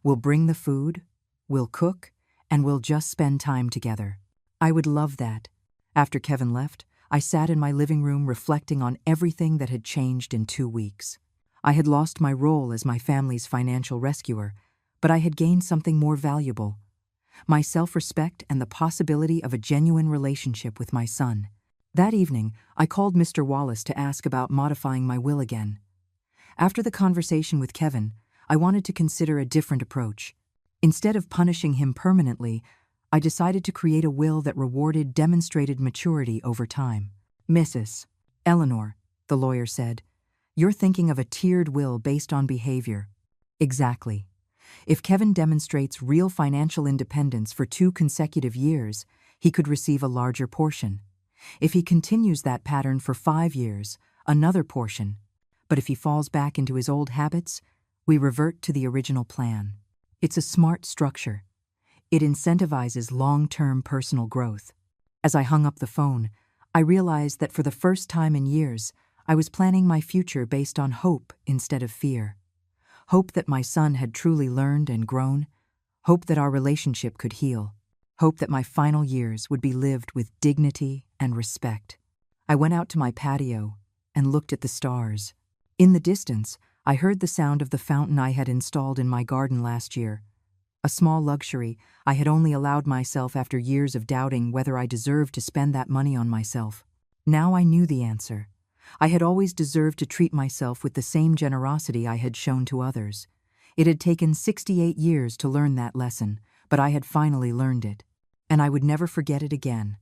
We'll bring the food, we'll cook, and we'll just spend time together. I would love that. After Kevin left, I sat in my living room reflecting on everything that had changed in 2 weeks. I had lost my role as my family's financial rescuer, but I had gained something more valuable: my self-respect and the possibility of a genuine relationship with my son. That evening, I called Mr. Wallace to ask about modifying my will again. After the conversation with Kevin, I wanted to consider a different approach. Instead of punishing him permanently, I decided to create a will that rewarded demonstrated maturity over time. Mrs. Eleanor, the lawyer said, you're thinking of a tiered will based on behavior. Exactly. If Kevin demonstrates real financial independence for 2 consecutive years, he could receive a larger portion. If he continues that pattern for 5 years, another portion. But if he falls back into his old habits, we revert to the original plan. It's a smart structure. It incentivizes long-term personal growth. As I hung up the phone, I realized that for the first time in years, I was planning my future based on hope instead of fear. Hope that my son had truly learned and grown. Hope that our relationship could heal. Hope that my final years would be lived with dignity and respect. I went out to my patio and looked at the stars. In the distance, I heard the sound of the fountain I had installed in my garden last year. A small luxury I had only allowed myself after years of doubting whether I deserved to spend that money on myself. Now I knew the answer. I had always deserved to treat myself with the same generosity I had shown to others. It had taken 68 years to learn that lesson, but I had finally learned it. And I would never forget it again.